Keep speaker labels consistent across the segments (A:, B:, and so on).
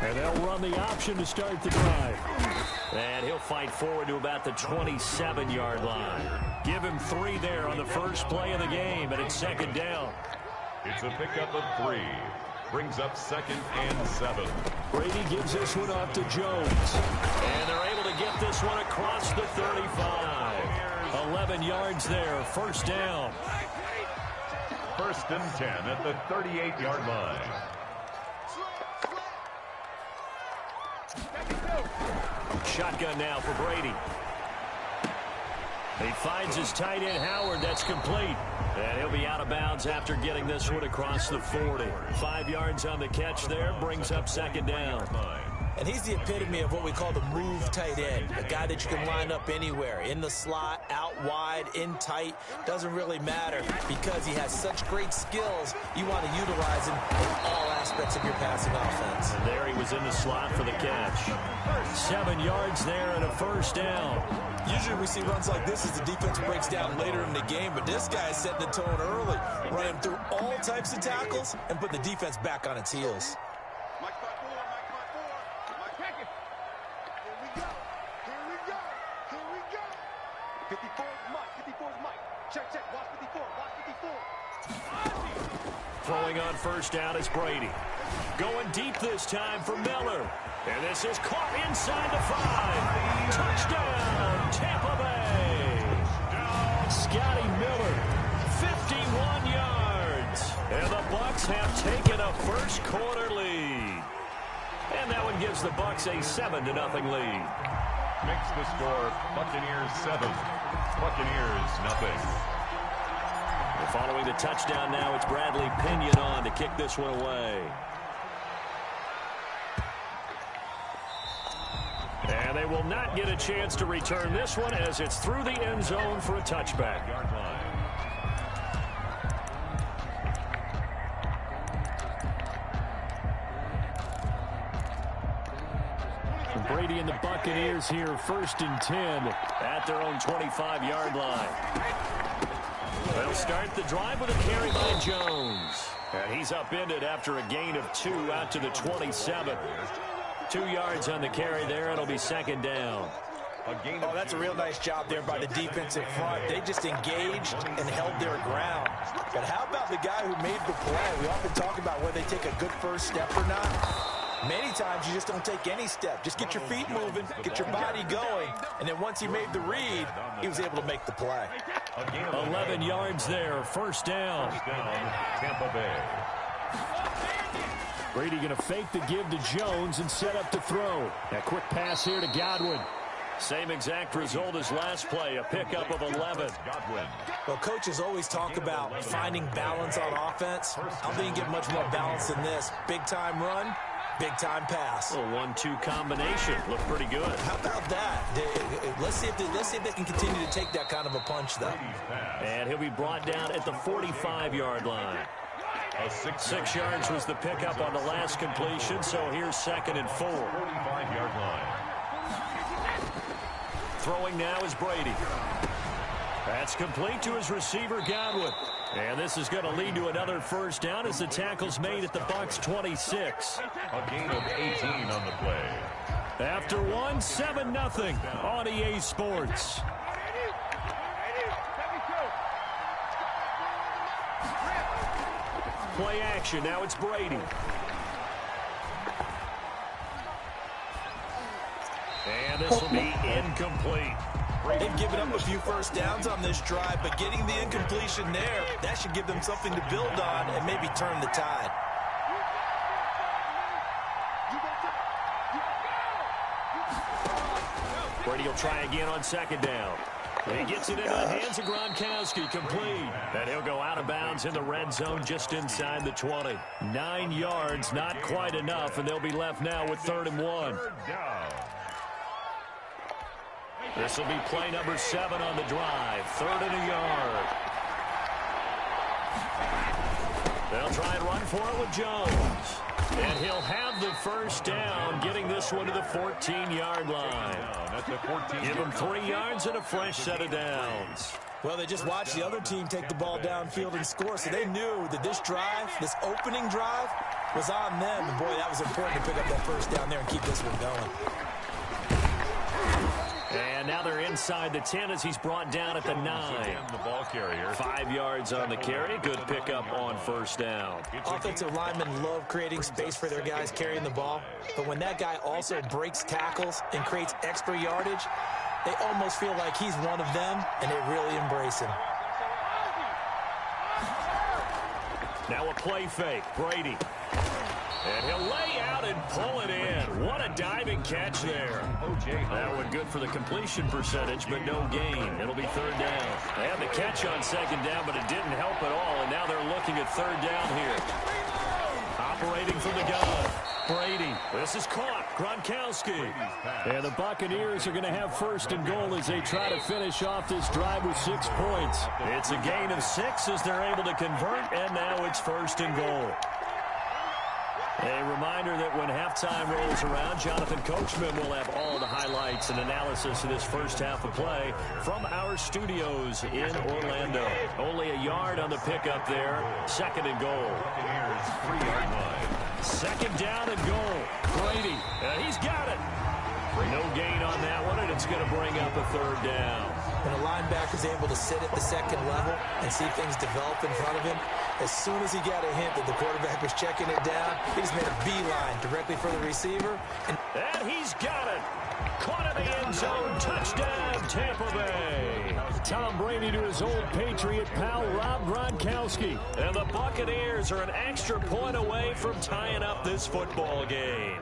A: And they'll run the option to start the drive. And he'll fight forward to about the 27-yard line. Give him 3 there on the first play of the game, and it's second down.
B: It's a pickup of 3. Brings up 2nd and 7.
A: Brady gives this one off to Jones. And they're able to get this one across the 35. 11 yards there, first down.
B: 1st and 10 at the 38-yard line.
A: Shotgun now for Brady. He finds his tight end, Howard. That's complete. And he'll be out of bounds after getting this one across the 40. 5 yards on the catch there. Brings up second down.
C: And he's the epitome of what we call the move tight end. A guy that you can line up anywhere. In the slot, out wide, in tight. Doesn't really matter because he has such great skills. You want to utilize him in all aspects of your passing offense.
A: And there he was in the slot for the catch. 7 yards there and a first down.
C: Usually we see runs like this as the defense breaks down later in the game, but this guy is setting the tone early, running through all types of tackles and put the defense back on its heels.
A: Throwing on first down is Brady. Going deep this time for Miller. And this is caught inside the 5. Touchdown, Tampa Bay. Scotty Miller, 51 yards. And the Bucs have taken a first quarter lead. And that one gives the Bucs a 7-0 lead.
B: Makes the score Buccaneers 7, Buccaneers nothing.
A: Following the touchdown now, it's Bradley Pinion on to kick this one away. And they will not get a chance to return this one as it's through the end zone for a touchback. Brady and the Buccaneers here, 1st and 10 at their own 25-yard line. They'll start the drive with a carry by Jones. And he's upended after a gain of 2 out to the 27. 2 yards on the carry there. It'll be second down.
C: Oh, that's a real nice job there by the defensive front. They just engaged and held their ground. But how about the guy who made the play? We often talk about whether they take a good first step or not. Many times you just don't take any step. Just get your feet moving, get your body going, and then once he made the read, he was able to make the play.
A: 11 yards there, first down.
B: Tampa Bay.
A: Brady going to fake the give to Jones and set up to throw. A quick pass here to Godwin. Same exact result as last play, a pickup of 11.
C: Well, coaches always talk about finding balance on offense. I don't think you get much more balance than this. Big-time run, big-time pass.
A: A 1-2 combination. Looked pretty good.
C: How about that? Let's see if they can continue to take that kind of a punch, though.
A: And he'll be brought down at the 45-yard line. 6 yards was the pickup on the last completion, so here's 2nd and 4.
B: 45-yard line.
A: Throwing now is Brady. That's complete to his receiver, Godwin. And this is going to lead to another first down as the tackle's made at the Bucs 26.
B: A gain of 18 on the play.
A: After one, 7-0 on EA Sports. Play action. Now it's Brady. And this will be incomplete.
C: They've given up a few first downs on this drive, but getting the incompletion there, that should give them something to build on and maybe turn the tide.
A: Brady will try again on second down. He gets it into the hands of Gronkowski, complete. And he'll go out of bounds in the red zone just inside the 20. 9 yards, not quite enough, and they'll be left now with 3rd and 1. This will be play number 7 on the drive. 3rd and a yard. They'll try and run for it with Jones. And he'll have the first down, getting this one to the 14-yard line. Give him 3 yards and a fresh set of downs.
C: Well, they just watched the other team take the ball downfield and score, so they knew that this drive, this opening drive, was on them. And, boy, that was important to pick up that first down there and keep this one going.
A: And now they're inside the 10 as he's brought down at the 9.
B: The ball carrier.
A: 5 yards on the carry. Good pickup on first down.
C: Offensive linemen love creating space for their guys carrying the ball. But when that guy also breaks tackles and creates extra yardage, they almost feel like he's one of them, and they really embrace him.
A: Now a play fake. Brady. And he'll lay out and pull it in. What a diving catch there. That one good for the completion percentage, but no gain. It'll be third down. They had the catch on second down, but it didn't help at all, and now they're looking at third down here. Operating from the gun. Brady. This is caught. Gronkowski. And the Buccaneers are going to have first and goal as they try to finish off this drive with 6 points. It's a gain of 6 as they're able to convert, and now it's first and goal. A reminder that when halftime rolls around, Jonathan Coachman will have all the highlights and analysis of this first half of play from our studios in Orlando. Only a yard on the pickup there. Second and goal.
B: Buccaneers 3-yard line.
A: Second down and goal. Brady. He's got it. No gain on that one, and it's going to bring up a third down.
C: When a linebacker is able to sit at the second level and see things develop in front of him, as soon as he got a hint that the quarterback was checking it down, he just made a beeline directly for the receiver. And
A: he's got it. Caught in the end zone. Touchdown, Tampa Bay. Tom Brady to his old Patriot pal, Rob Gronkowski. And the Buccaneers are an extra point away from tying up this football game.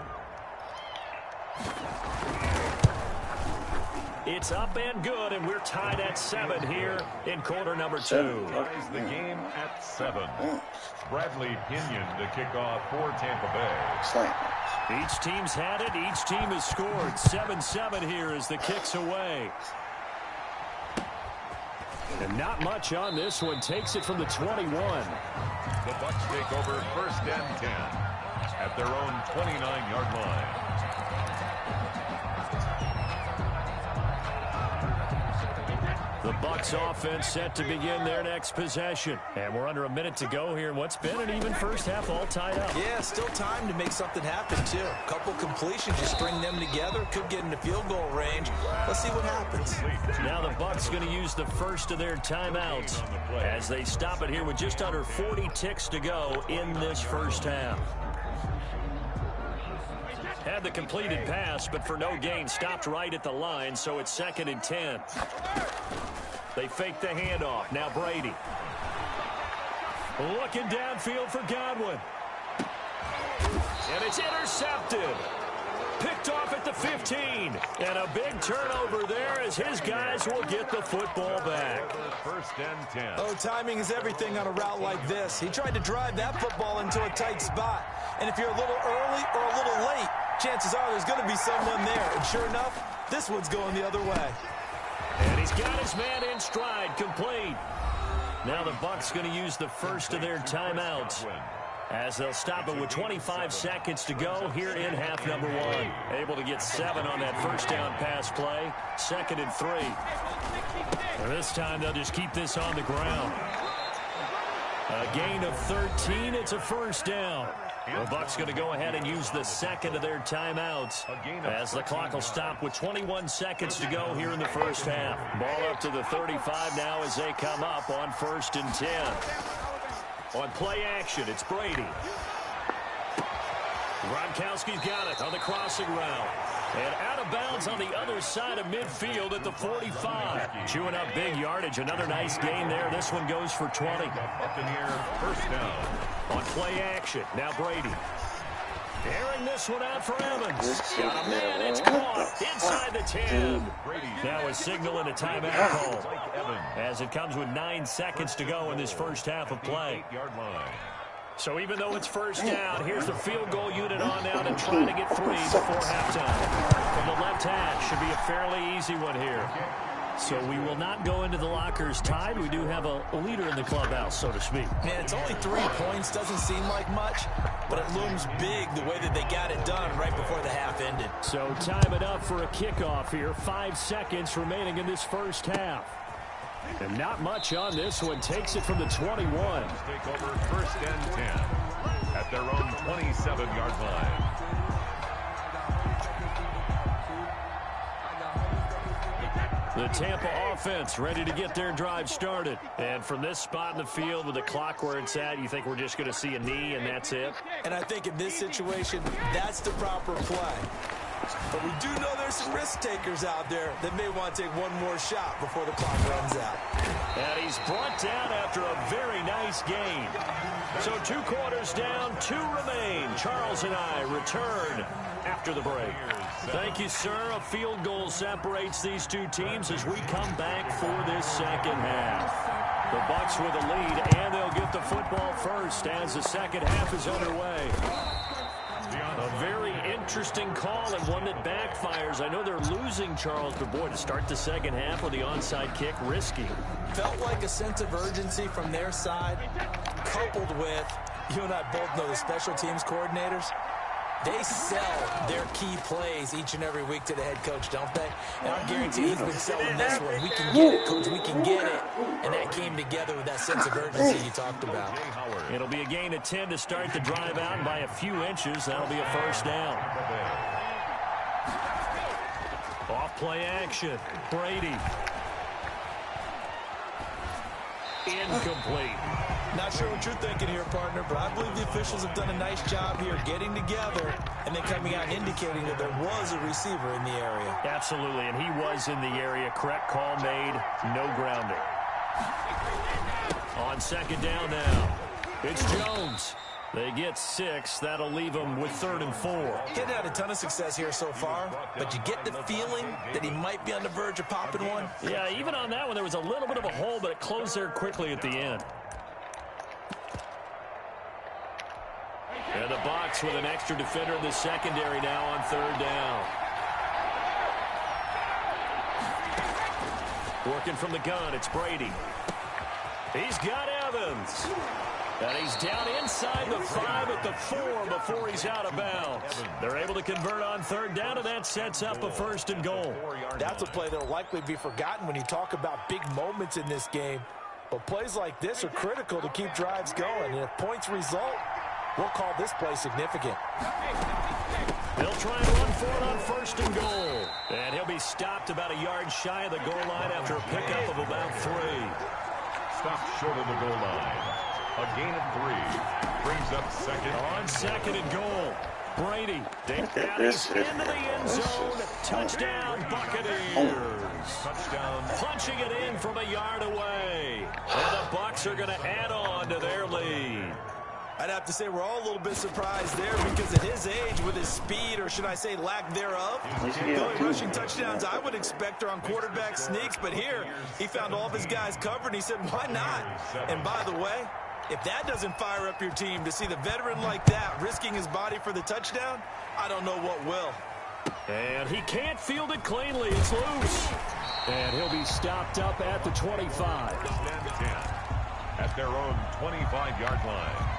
A: It's up and good, and we're tied at 7 here in quarter number 2.
B: Ties the game at 7. Bradley Pinion to kick off for Tampa Bay.
A: Each team's had it. Each team has scored. 7-7 here as the kick's away. And not much on this one. Takes it from the 21.
B: The Bucs take over first and 10 at their own 29-yard line.
A: The Bucs offense set to begin their next possession. And we're under a minute to go here in what's been an even first half, all tied up.
C: Yeah, still time to make something happen, too. A couple completions, just string them together. Could get into field goal range. Let's see what happens.
A: Now the Bucs going to use the first of their timeouts as they stop it here with just under 40 ticks to go in this first half. Had the completed pass, but for no gain, stopped right at the line, so it's second and 10. They fake the handoff. Now Brady. Looking downfield for Godwin. And it's intercepted. Picked off at the 15. And a big turnover there as his guys will get the football back.
B: First and 10.
C: Oh, timing is everything on a route like this. He tried to drive that football into a tight spot. And if you're a little early or a little late, chances are there's going to be someone there. And sure enough, this one's going the other way.
A: And he's got his man in stride, complete. Now the Bucs going to use the first of their timeouts as they'll stop it with 25 seconds to go here in half number 1. Able to get 7 on that first down pass play. Second and 3. And this time they'll just keep this on the ground. A gain of 13. It's a first down. The Bucs going to go ahead and use the second of their timeouts as the clock will stop with 21 seconds to go here in the first half. Ball up to the 35 now as they come up on first and 10. On play action, it's Brady. Gronkowski's got it on the crossing route. And out of bounds on the other side of midfield at the 45. Chewing up big yardage. Another nice gain there. This one goes for 20.
B: Buccaneer first down.
A: On play action, now Brady. Airing this one out for Evans. Got a man, it's caught inside the 10. Now a signal and a timeout call as it comes with 9 seconds to go in this first half of play. So even though it's first down, here's the field goal unit on now to try to get 3 before halftime. From the left hash, should be a fairly easy one here. So we will not go into the lockers tied. We do have a leader in the clubhouse, so to speak.
C: Man, it's only 3 points. Doesn't seem like much, but it looms big the way that they got it done right before the half ended.
A: So time it up for a kickoff here. 5 seconds remaining in this first half. And not much on this one. Takes it from the 21.
B: Take over first and 10 at at their own 27-yard line.
A: The Tampa offense ready to get their drive started. And from this spot in the field with the clock where it's at, you think we're just going to see a knee and that's it?
C: And I think in this situation, that's the proper play. But we do know there's some risk takers out there that may want to take one more shot before the clock runs out.
A: And he's brought down after a very nice gain. So 2 quarters down, 2 remain. Charles and I return after the break. Thank you, sir. A field goal separates these two teams as we come back for this second half. The Bucs with a lead, and they'll get the football first as the second half is underway. A very interesting call and one that backfires. I know they're losing, Charles, but boy, to start the second half with the onside kick, risky.
C: Felt like a sense of urgency from their side, coupled with, you and I both know the special teams coordinators. They sell their key plays each and every week to the head coach, don't they? And I guarantee he's been selling this one. We can get it, coach. We can get it. And that came together with that sense of urgency you talked about.
A: It'll be a gain of 10 to start the drive out, and by a few inches, that'll be a first down. Off play action. Brady. Incomplete.
C: Not sure what you're thinking here, partner, but I believe the officials have done a nice job here getting together and then coming out and indicating that there was a receiver in the area.
A: Absolutely, and he was in the area. Correct call made. No grounding. On second down now, it's Jones. They get 6. That'll leave them with 3rd and 4.
C: He's had a ton of success here so far, but you get the feeling that he might be on the verge of popping one.
A: Yeah, even on that one, there was a little bit of a hole, but it closed there quickly at the end. And the Bucs with an extra defender in the secondary now on 3rd down. Working from the gun, it's Brady. He's got Evans. And he's down inside the 5 at the 4 before he's out of bounds. They're able to convert on 3rd down, and that sets up a 1st and goal.
C: That's a play that'll likely be forgotten when you talk about big moments in this game. But plays like this are critical to keep drives going. And if points result, we'll call this play significant.
A: They'll try and run for it on 1st and goal. And he'll be stopped about a yard shy of the goal line after a pickup of about 3.
B: Stopped short of the goal line. A gain of 3. Brings up 2nd.
A: On 2nd and goal. Brady. He's into the end zone. Touchdown, Buccaneers.
B: Touchdown.
A: Punching it in from a yard away. And the Bucs are going to add on to their lead.
C: I'd have to say we're all a little bit surprised there because at his age, with his speed, or should I say lack thereof, the only rushing touchdowns I would expect are on quarterback sneaks. But here, he found all of his guys covered, and he said, why not? And by the way, if that doesn't fire up your team to see the veteran like that risking his body for the touchdown, I don't know what will.
A: And he can't field it cleanly. It's loose. And he'll be stopped up at the 25.
B: 10 at their own 25-yard line.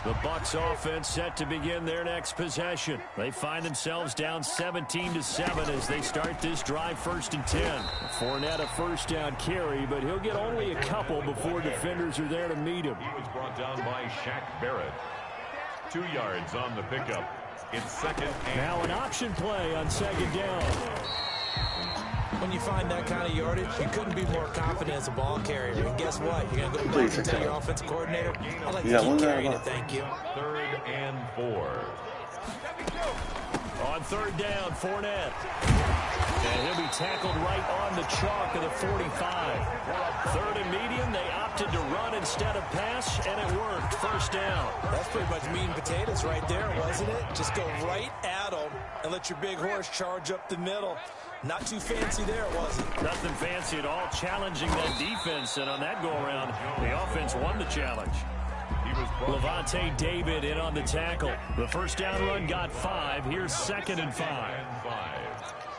A: The Bucs offense set to begin their next possession. They find themselves down 17-7 as they start this drive 1st and 10. Fournette a 1st down carry, but he'll get only a couple before defenders are there to meet him.
B: He was brought down by Shaq Barrett. 2 yards on the pickup. It's 2nd and
A: now an option play on 2nd down.
C: When you find that kind of yardage, you couldn't be more confident as a ball carrier. And guess what? You're going to go back and tell your offensive coordinator, I'd like to keep carrying it, thank you.
B: 3rd and 4.
A: On 3rd down, Fournette. And he'll be tackled right on the chalk of the 45. 3rd and medium, they opted to run instead of pass, and it worked. 1st down.
C: That's pretty much meat and potatoes right there, wasn't it? Just go right at them and let your big horse charge up the middle. Not too fancy there, was it?
A: Nothing fancy at all, challenging that defense, and on that go-around, the offense won the challenge. Levante David in on the tackle. The 1st down run got 5. Here's 2nd and 5.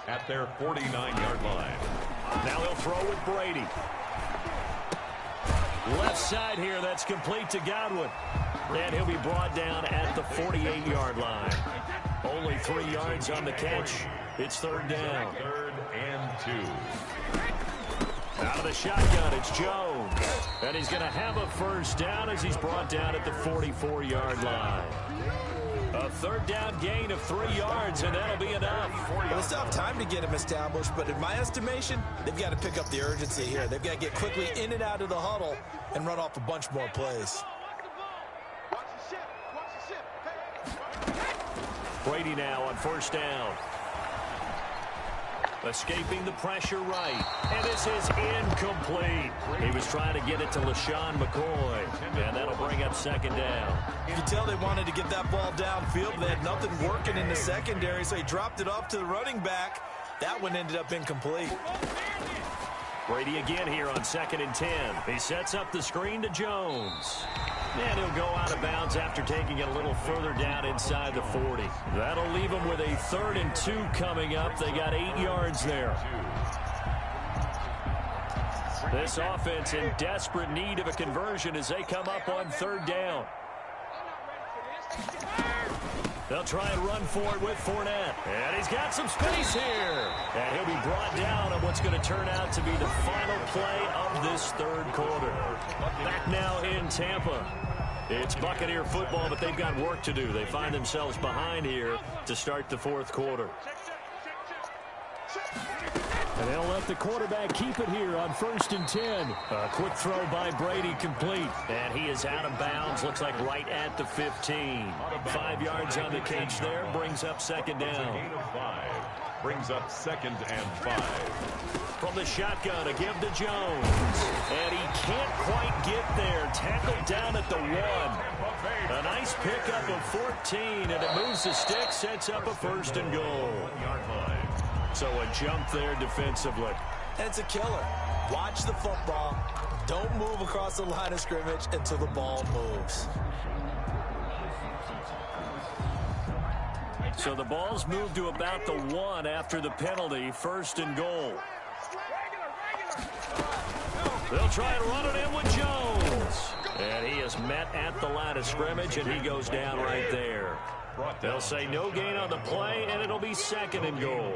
B: At their 49-yard line.
A: Now they'll throw with Brady. Left side here, that's complete to Godwin. And he'll be brought down at the 48-yard line. Only 3 yards on the catch. It's 3rd down.
B: 3rd and 2.
A: Out of the shotgun, it's Jones. And he's going to have a first down as he's brought down at the 44-yard line. A third down gain of 3 yards, and that'll be enough.
C: Well, they still have time to get him established, but in my estimation, they've got to pick up the urgency here. They've got to get quickly in and out of the huddle and run off a bunch more plays.
A: Brady now on first down. Escaping the pressure right. And this is incomplete. He was trying to get it to LaShawn McCoy. And that'll bring up second down.
C: You can tell they wanted to get that ball downfield, but they had nothing working in the secondary, so he dropped it off to the running back. That one ended up incomplete.
A: Brady again here on 2nd and 10. He sets up the screen to Jones. And he'll go out of bounds after taking it a little further down inside the 40. That'll leave them with a 3rd and 2 coming up. They got 8 yards there. This offense in desperate need of a conversion as they come up on 3rd down. They'll try and run for it with Fournette. And he's got some space here. And he'll be brought down on what's going to turn out to be the final play of this 3rd quarter. Back now in Tampa. It's Buccaneer football, but they've got work to do. They find themselves behind here to start the 4th quarter. And they'll let the quarterback keep it here on 1st and 10. A quick throw by Brady complete. And he is out of bounds. Looks like right at the 15. 5 yards on the catch there. Brings up 2nd down.
B: Gain of 5. Brings up 2nd and 5.
A: From the shotgun, a give to Jones. And he can't quite get there. Tackled down at the 1. A nice pickup of 14. And it moves the stick. Sets up a 1st and goal. So a jump there defensively.
C: And it's a killer. Watch the football. Don't move across the line of scrimmage until the ball moves.
A: So the ball's moved to about the 1 after the penalty. 1st and goal. They'll try and run it in with Jones. And he is met at the line of scrimmage, and he goes down right there. They'll say no gain on the play, and it'll be 2nd and goal.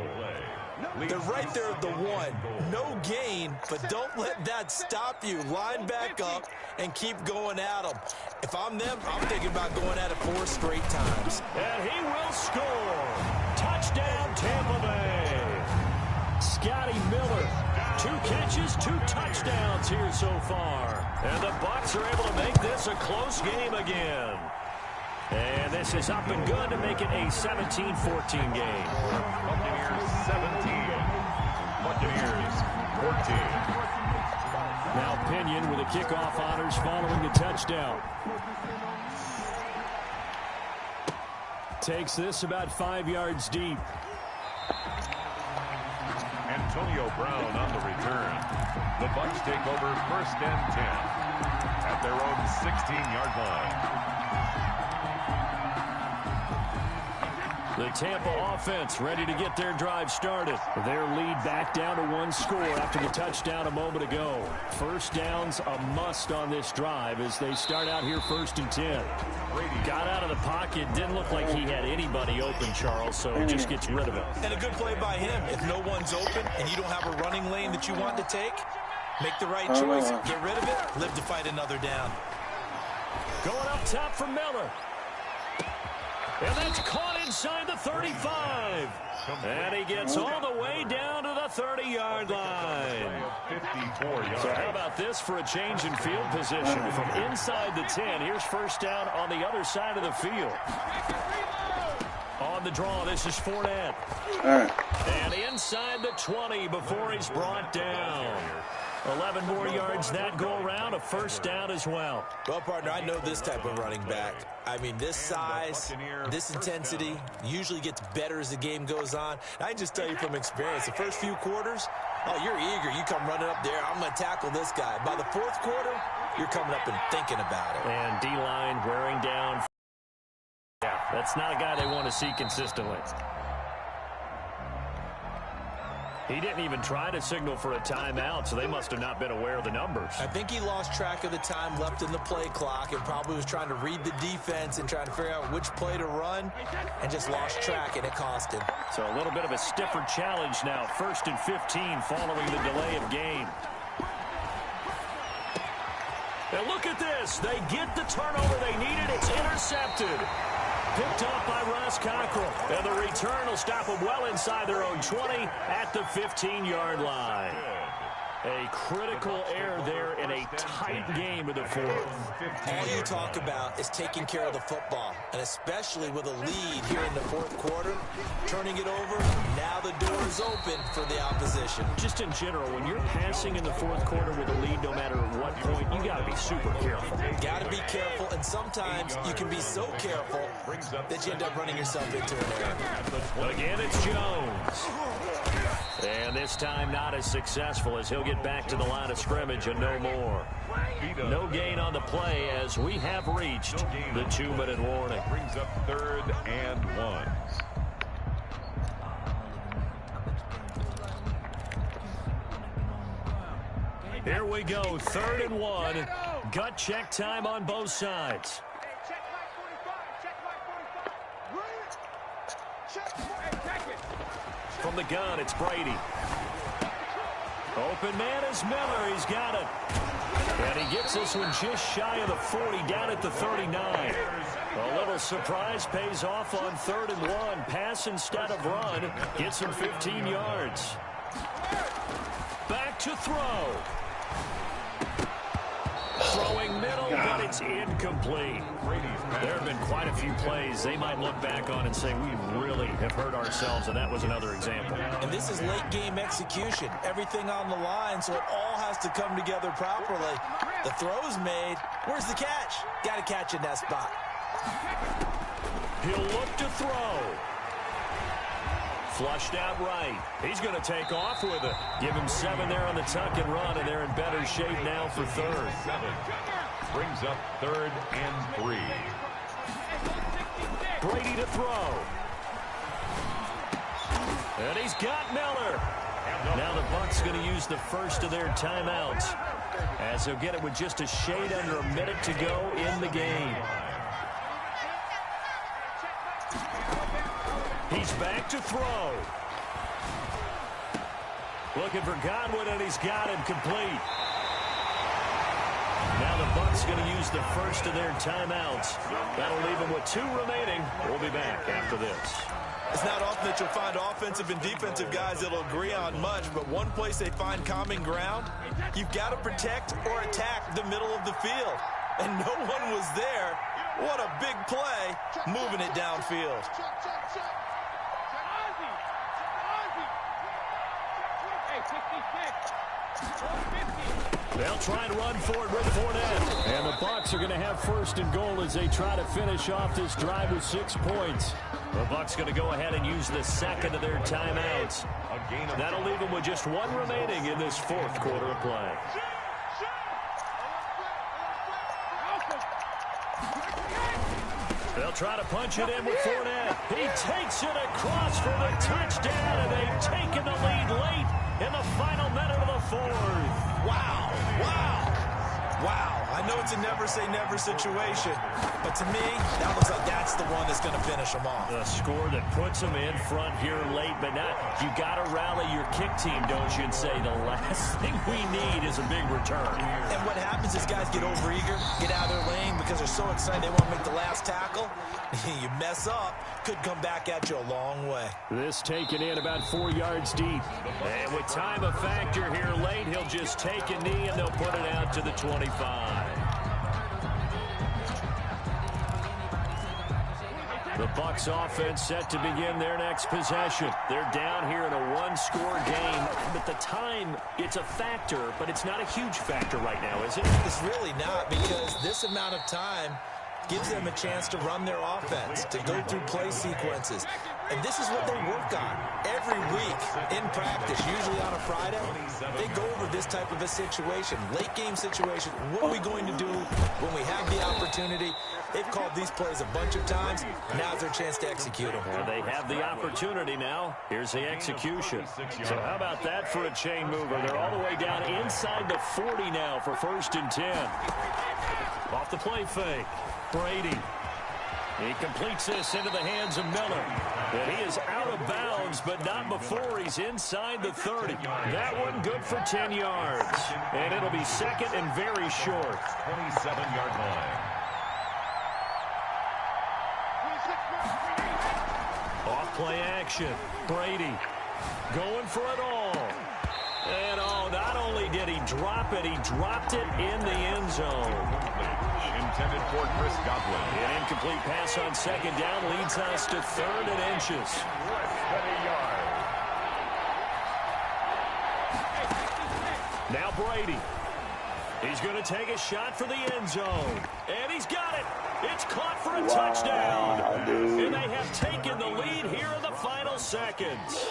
C: They're right there at the 1. No gain, but don't let that stop you. Line back up and keep going at them. If I'm them, I'm thinking about going at it 4 straight times.
A: And he will score. Touchdown, Tampa Bay. Scotty Miller. 2 catches, 2 touchdowns here so far. And the Bucs are able to make this a close game again. And this is up and good to make it a 17-14 game.
B: Buccaneers 17. Buccaneers 14.
A: Now Pinion with the kickoff honors following the touchdown. Takes this about 5 yards deep.
B: Antonio Brown on the return. The Bucs take over 1st and 10 at their own 16-yard line.
A: The Tampa offense ready to get their drive started. Their lead back down to 1 score after the touchdown a moment ago. 1st down's a must on this drive as they start out here 1st and 10. Got out of the pocket. Didn't look like he had anybody open, Charles, so he just gets rid of it.
C: And a good play by him. If no one's open and you don't have a running lane that you want to take, make the right choice. Get rid of it. Live to fight another down.
A: Going up top for Miller. And that's caught inside the 35. And he gets all the way down to the 30-yard line.
B: 54 yards.
A: So how about this for a change in field position? From inside the 10, here's 1st down on the other side of the field. On the draw, this is Fournette. And inside the 20 before he's brought down. 11 more yards that go around, a 1st down as well.
C: Well, partner, I know this type of running back. I mean, this size, this intensity usually gets better as the game goes on. I can just tell you from experience, the first few quarters, oh, you're eager. You come running up there, I'm going to tackle this guy. By the 4th quarter, you're coming up and thinking about it.
A: And D-line wearing down. Yeah, that's not a guy they want to see consistently. He didn't even try to signal for a timeout, so they must have not been aware of the numbers.
C: I think he lost track of the time left in the play clock and probably was trying to read the defense and trying to figure out which play to run and just lost track, and it cost him.
A: So a little bit of a stiffer challenge now. 1st and 15 following the delay of game. And look at this. They get the turnover they needed. It's intercepted. Picked off by Ross Cockrell. And the return will stop them well inside their own 20 at the 15-yard line. A critical error there in a tight game of the fourth.
C: All you talk about is taking care of the football, and especially with a lead here in the fourth quarter, turning it over, now the door is open for the opposition.
A: Just in general, when you're passing in the fourth quarter with a lead, no matter at what point, you got to be super careful.
C: Got to be careful, and sometimes you can be so careful that you end up running yourself into an error.
A: Again, it's Jones. And this time not as successful as he'll get back to the line of scrimmage and no more. No gain on the play as we have reached the 2-minute warning.
B: Brings up 3rd and 1.
A: Here we go, 3rd and 1. Gut check time on both sides. From the gun, it's Brady. Open man is Miller. He's got it. And he gets this one just shy of the 40, down at the 39. A little surprise pays off on 3rd and 1. Pass instead of run. Gets him 15 yards. Back to throw. Throwing middle, but it's incomplete. There have been quite a few plays they might look back on and say, we really have hurt ourselves, and that was another example.
C: And this is late game execution. Everything on the line, so it all has to come together properly. The throw's made. Where's the catch? Got to catch in that spot.
A: He'll look to throw. Flushed out right. He's going to take off with it. Give him 7 there on the tuck and run, and they're in better shape now for 3rd.
B: Brings up 3rd and 3.
A: Brady to throw. And he's got Miller. Now the Bucs going to use the first of their timeouts, as they'll get it with just a shade under a minute to go in the game. He's back to throw. Looking for Godwin, and he's got him complete. Now the Bucs going to use the first of their timeouts. That'll leave them with 2 remaining. We'll be back after this.
C: It's not often that you'll find offensive and defensive guys that'll agree on much, but one place they find common ground, you've got to protect or attack the middle of the field. And no one was there. What a big play, moving it downfield.
A: They'll try and run for it with Fournette. And the Bucs are going to have 1st and goal as they try to finish off this drive with 6 points. The Bucs going to go ahead and use the second of their timeouts. That'll leave them with just 1 remaining in this 4th quarter of play. They'll try to punch it in with Fournette. He takes it across for the touchdown, and they've taken the lead late in the final minute of the 4th.
C: Wow, wow, wow. I know it's a never-say-never situation, but to me, that looks like that's the one that's going to finish them off.
A: A score that puts them in front here late, but not. You got to rally your kick team, don't you, and say the last thing we need is a big return.
C: And what happens is guys get overeager, get out of their lane because they're so excited they want to make the last tackle. You mess up, could come back at you a long way.
A: This taken in about 4 yards deep. And with time a factor here late, he'll just take a knee and they'll put it out to the 25. The Bucs offense set to begin their next possession. They're down here in a 1-score game, but the time, it's a factor, but it's not a huge factor right now, is it?
C: It's really not, because this amount of time gives them a chance to run their offense, to go through play sequences. And this is what they work on every week in practice, usually on a Friday. They go over this type of a situation, late game situation. What are we going to do when we have the opportunity? They've called these plays a bunch of times. Now's their chance to execute them.
A: Well, they have the opportunity now. Here's the execution. So how about that for a chain mover? They're all the way down inside the 40 now for 1st and 10. Off the play fake. Brady. He completes this into the hands of Miller. And he is out of bounds, but not before he's inside the 30. That one good for 10 yards. And it'll be second and very short.
B: 27-yard line.
A: Off play action. Brady going for it all. And not only did he drop it, he dropped it in the end zone.
B: Intended for Chris Godwin.
A: An incomplete pass on second down leads us to 3rd and inches.
B: Less than a yard.
A: Now Brady. He's going to take a shot for the end zone. And he's got it. It's caught for a touchdown. And they have taken the lead here in the final seconds.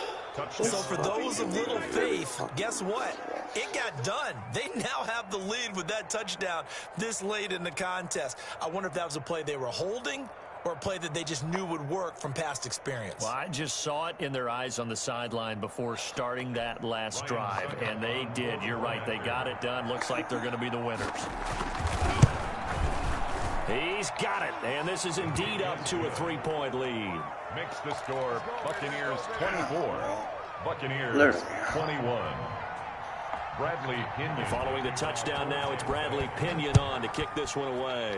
C: So for those of little faith, guess what? It got done. They now have the lead with that touchdown this late in the contest. I wonder if that was a play they were holding or a play that they just knew would work from past experience.
A: Well, I just saw it in their eyes on the sideline before starting that last drive, and they did. You're right. They got it done. Looks like they're going to be the winners. He's got it, and this is indeed up to a 3-point lead.
B: Makes the score Buccaneers 24, Buccaneers 21. Bradley Pinion.
A: Following the touchdown now, it's Bradley Pinion on to kick this one away.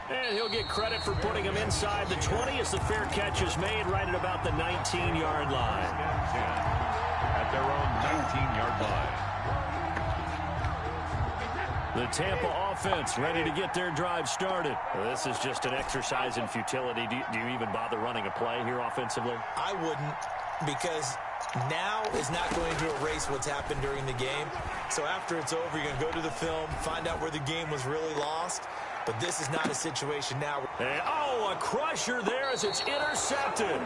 A: And he'll get credit for putting him inside the 20 as the fair catch is made right at about the 19-yard line.
B: At their own 19-yard line.
A: The Tampa offense ready to get their drive started. Well, this is just an exercise in futility. Do you even bother running a play here offensively?
C: I wouldn't, because now is not going to erase what's happened during the game. So after it's over, you're going to go to the film, find out where the game was really lost. But this is not a situation now.
A: And, a crusher there as it's intercepted.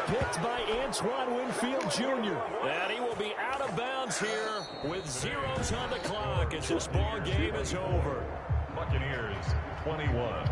A: Picked by Antoine Winfield Jr. And he will be out of bounds here with zeros on the clock as this ball game is over.
B: Buccaneers 21.